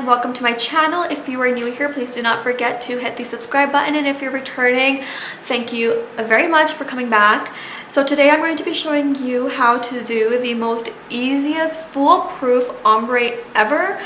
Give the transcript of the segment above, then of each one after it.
and welcome to my channel. If you are new here, please do not forget to hit the subscribe button, and if you're returning, thank you very much for coming back. So today I'm going to be showing you how to do the most easiest foolproof ombre ever.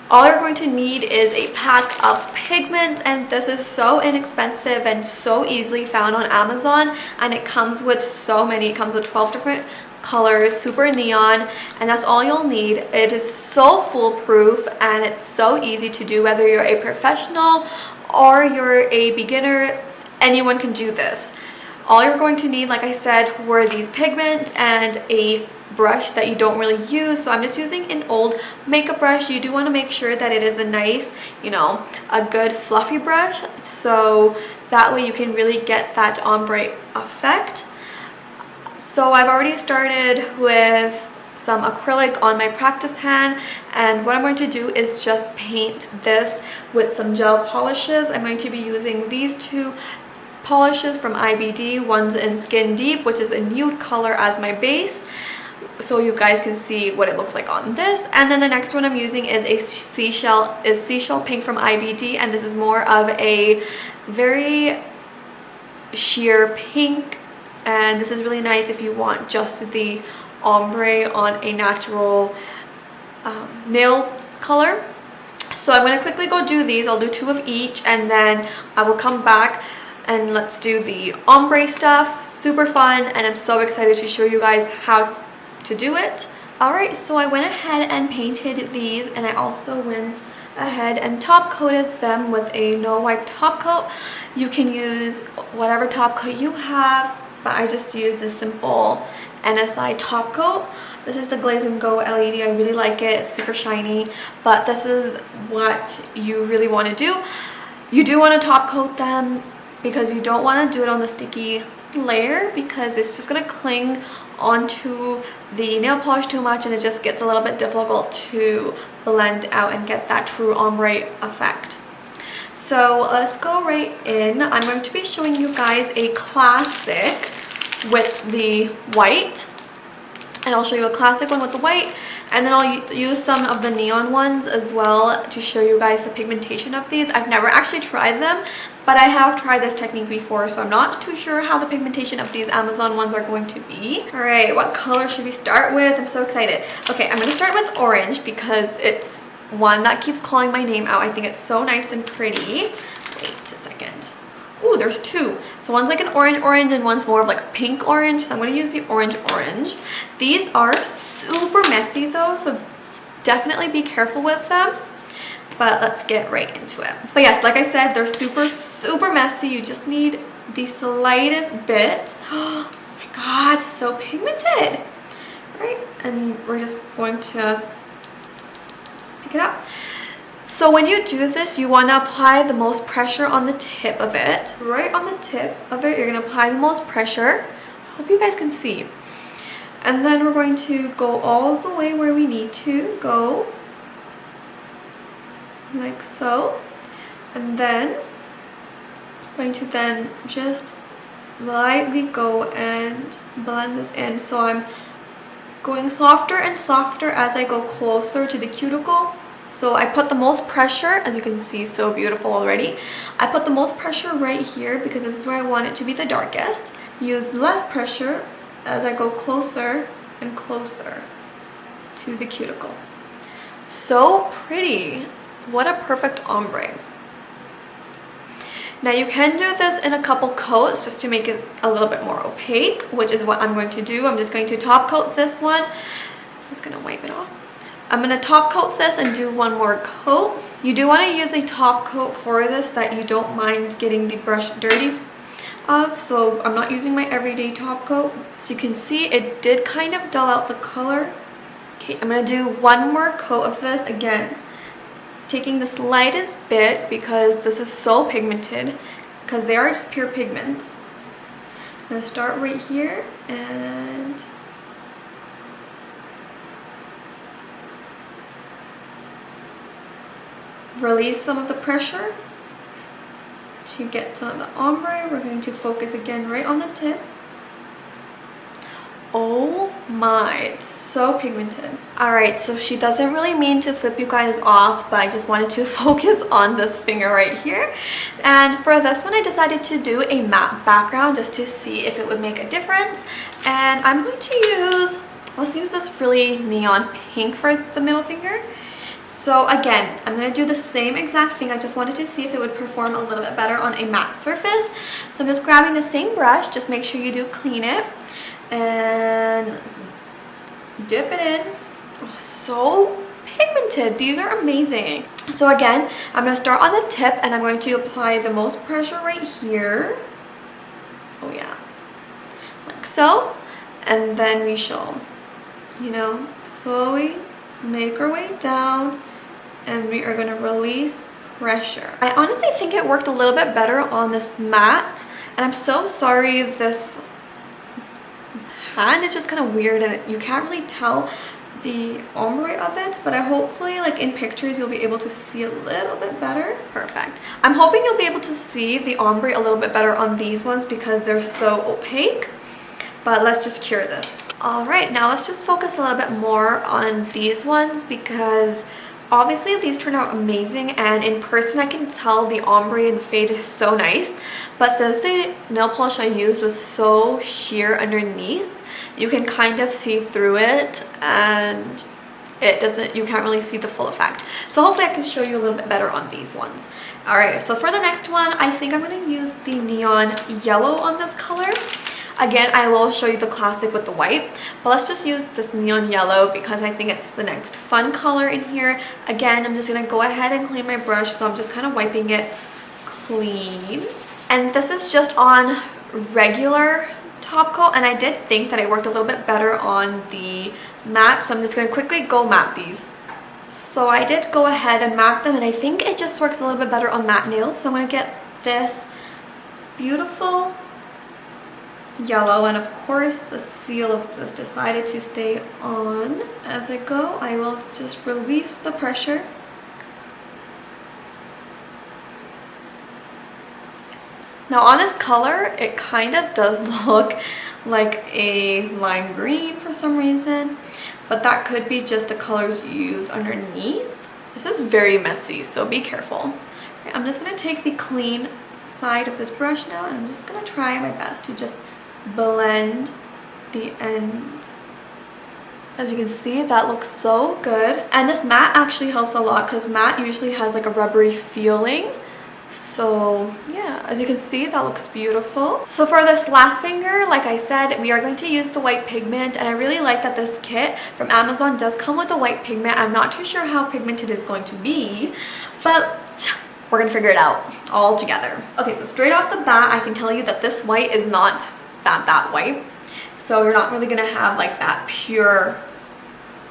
All you're going to need is a pack of pigments, and this is so inexpensive and so easily found on Amazon, and it comes with so many. It comes with 12 different colors, super neon, and that's all you'll need. It is so foolproof and it's so easy to do. Whether you're a professional or you're a beginner, anyone can do this. All you're going to need, like I said, were these pigments and a brush that you don't really use. So I'm just using an old makeup brush. You do want to make sure that it is a nice, a good fluffy brush, so that way you can really get that ombre effect. So I've already started with some acrylic on my practice hand, and what I'm going to do is just paint this with some gel polishes. I'm going to be using these two polishes from IBD. One's in Skin Deep, which is a nude color, as my base, so you guys can see what it looks like on this. And then the next one I'm using is a Seashell Pink from IBD, and this is more of a very sheer pink, and this is really nice if you want just the ombre on a natural nail color. So I'm going to quickly go do these. I'll do two of each, and then I will come back and let's do the ombre stuff. Super fun, and I'm so excited to show you guys how to do it. Alright, so I went ahead and painted these, and I also went ahead and top coated them with a no wipe top coat. You can use whatever top coat you have, but I just used a simple NSI top coat. This is the Glaze and Go LED. I really like it. It's super shiny, but this is what you really want to do. You do want to top coat them because you don't want to do it on the sticky layer, because it's just going to cling onto the nail polish too much, and it just gets a little bit difficult to blend out and get that true ombre effect. So let's go right in. I'm going to be showing you guys a classic with the white, and I'll show you a classic one with the white, and then I'll use some of the neon ones as well to show you guys the pigmentation of these. I've never actually tried them, but I have tried this technique before, so I'm not too sure how the pigmentation of these Amazon ones are going to be. All right, what color should we start with? I'm so excited. Okay, I'm going to start with orange because it's one that keeps calling my name out. I think it's so nice and pretty. Wait a second. Ooh, there's two. So one's like an orange and one's more of like a pink orange. So I'm going to use the orange. These are super messy though, so definitely be careful with them. But let's get right into it. But yes, like I said, they're super messy. You just need the slightest bit. Oh my god, so pigmented. Right? And we're just going to pick it up. So when you do this, you want to apply the most pressure on the tip of it. Right on the tip of it, you're going to apply the most pressure. I hope you guys can see. And then we're going to go all the way where we need to go. Like so. And then I'm going to then just lightly go and blend this in. So I'm going softer and softer as I go closer to the cuticle. So I put the most pressure, as you can see, so beautiful already. I put the most pressure right here because this is where I want it to be the darkest. Use less pressure as I go closer and closer to the cuticle. So pretty. What a perfect ombre. Now you can do this in a couple coats just to make it a little bit more opaque, which is what I'm going to do. I'm just going to top coat this one. I'm just going to wipe it off. I'm going to top coat this and do one more coat. You do want to use a top coat for this that you don't mind getting the brush dirty of. So I'm not using my everyday top coat. So you can see it did kind of dull out the color. Okay, I'm going to do one more coat of this again, taking the slightest bit because this is so pigmented, because they are just pure pigments. I'm going to start right here and release some of the pressure to get some of the ombre. We're going to focus again right on the tip. Oh my, it's so pigmented. Alright, so she doesn't really mean to flip you guys off, but I just wanted to focus on this finger right here. And for this one, I decided to do a matte background just to see if it would make a difference. And I'm going to use, let's use this really neon pink for the middle finger. So again, I'm going to do the same exact thing. I just wanted to see if it would perform a little bit better on a matte surface. So I'm just grabbing the same brush. Just make sure you do clean it. And dip it in. Oh, so pigmented. These are amazing. So again, I'm going to start on the tip and I'm going to apply the most pressure right here. Oh yeah. Like so. And then we shall, you know, slowly make our way down, and we are going to release pressure. I honestly think it worked a little bit better on this matte, and I'm so sorry this hand is just kind of weird and you can't really tell the ombre of it, but I hopefully, like in pictures, you'll be able to see a little bit better. Perfect. I'm hoping you'll be able to see the ombre a little bit better on these ones because they're so opaque, but let's just cure this. Alright, now let's just focus a little bit more on these ones because obviously these turned out amazing, and in person I can tell the ombre and fade is so nice, but since the nail polish I used was so sheer underneath, you can kind of see through it and you can't really see the full effect. So hopefully I can show you a little bit better on these ones. Alright, so for the next one, I think I'm going to use the neon yellow on this color. Again, I will show you the classic with the white, but let's just use this neon yellow because I think it's the next fun color in here. Again, I'm just going to go ahead and clean my brush, so I'm just kind of wiping it clean. And this is just on regular top coat, and I did think that it worked a little bit better on the matte, so I'm just going to quickly go matte these. So I did go ahead and matte them, and I think it just works a little bit better on matte nails. So I'm going to get this beautiful yellow, and of course the seal of this decided to stay on. As I go, I will just release the pressure. Now on this color, it kind of does look like a lime green for some reason, but that could be just the colors you use underneath. This is very messy, so be careful. I'm just going to take the clean side of this brush now, and I'm just going to try my best to just blend the ends. As you can see, that looks so good, and this matte actually helps a lot because matte usually has like a rubbery feeling. So yeah, as you can see, that looks beautiful. So for this last finger, like I said, we are going to use the white pigment, and I really like that this kit from Amazon does come with the white pigment. I'm not too sure how pigmented it's going to be, but we're gonna figure it out all together. Okay, so straight off the bat, I can tell you that this white is not that white, so you're not really gonna have like that pure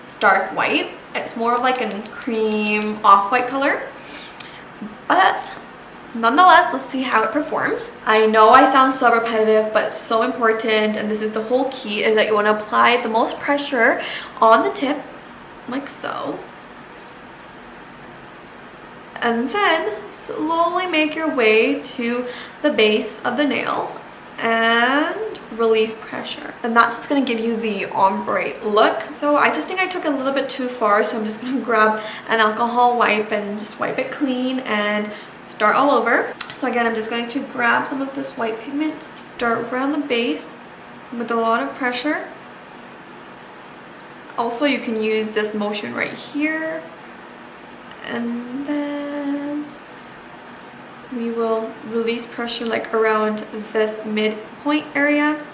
stark white. It's more of like a cream off-white color, but nonetheless, let's see how it performs. I know I sound so repetitive, but it's so important, and this is the whole key, is that you want to apply the most pressure on the tip, like so, and then slowly make your way to the base of the nail and release pressure, and that's just going to give you the ombre look. So I just think I took a little bit too far, so I'm just going to grab an alcohol wipe and just wipe it clean and start all over. So again, I'm just going to grab some of this white pigment, start around the base with a lot of pressure. Also, you can use this motion right here, and then we will release pressure like around this midpoint area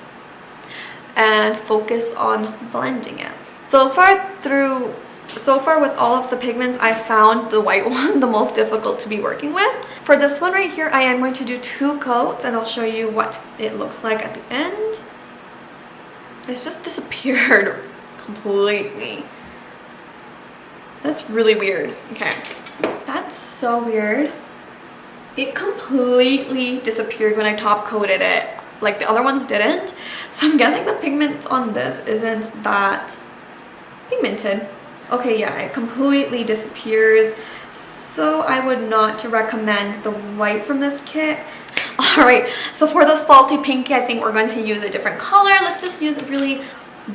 and focus on blending it. So far with all of the pigments, I found the white one the most difficult to be working with. For this one right here, I am going to do 2 coats, and I'll show you what it looks like at the end. It's just disappeared completely. That's really weird. Okay, that's so weird. It completely disappeared when I top coated it. Like the other ones didn't. So I'm guessing the pigment on this isn't that pigmented. Okay, yeah, it completely disappears. So I would not recommend the white from this kit. Alright, so for this faulty pinky, I think we're going to use a different color. Let's just use a really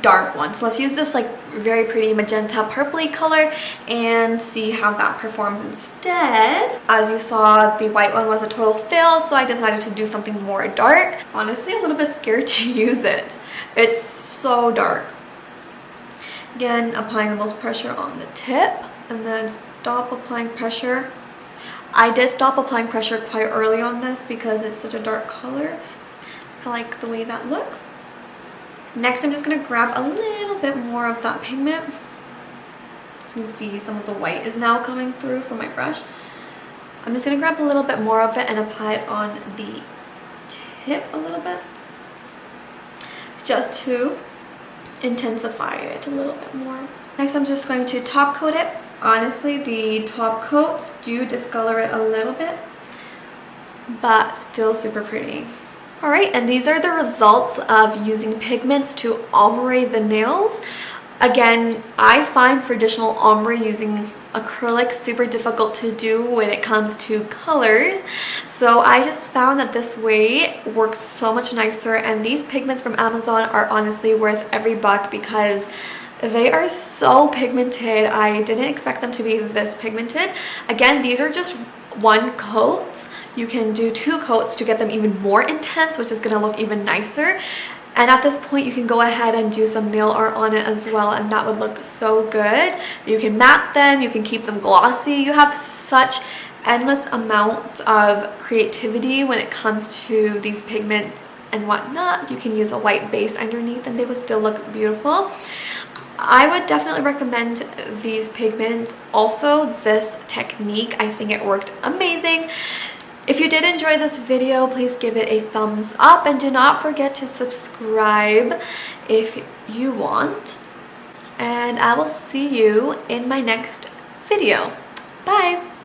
dark one. So let's use this like very pretty magenta purpley color and see how that performs instead. As you saw, the white one was a total fail, so I decided to do something more dark. Honestly, a little bit scared to use it. It's so dark. Again, applying the most pressure on the tip and then stop applying pressure. I did stop applying pressure quite early on this because it's such a dark color. I like the way that looks. Next, I'm just going to grab a little bit more of that pigment. As you can see, some of the white is now coming through from my brush. I'm just going to grab a little bit more of it and apply it on the tip a little bit, just to intensify it a little bit more. Next, I'm just going to top coat it. Honestly, the top coats do discolor it a little bit, but still super pretty. Alright, and these are the results of using pigments to ombre the nails. Again, I find traditional ombre using acrylic super difficult to do when it comes to colors. So I just found that this way works so much nicer, and these pigments from Amazon are honestly worth every buck because they are so pigmented. I didn't expect them to be this pigmented. Again, these are just one coat. You can do 2 coats to get them even more intense, which is going to look even nicer. And at this point, you can go ahead and do some nail art on it as well, and that would look so good. You can matte them, you can keep them glossy. You have such endless amount of creativity when it comes to these pigments and whatnot. You can use a white base underneath and they will still look beautiful. I would definitely recommend these pigments. Also, this technique, I think it worked amazing. If you did enjoy this video, please give it a thumbs up and do not forget to subscribe if you want. And I will see you in my next video. Bye!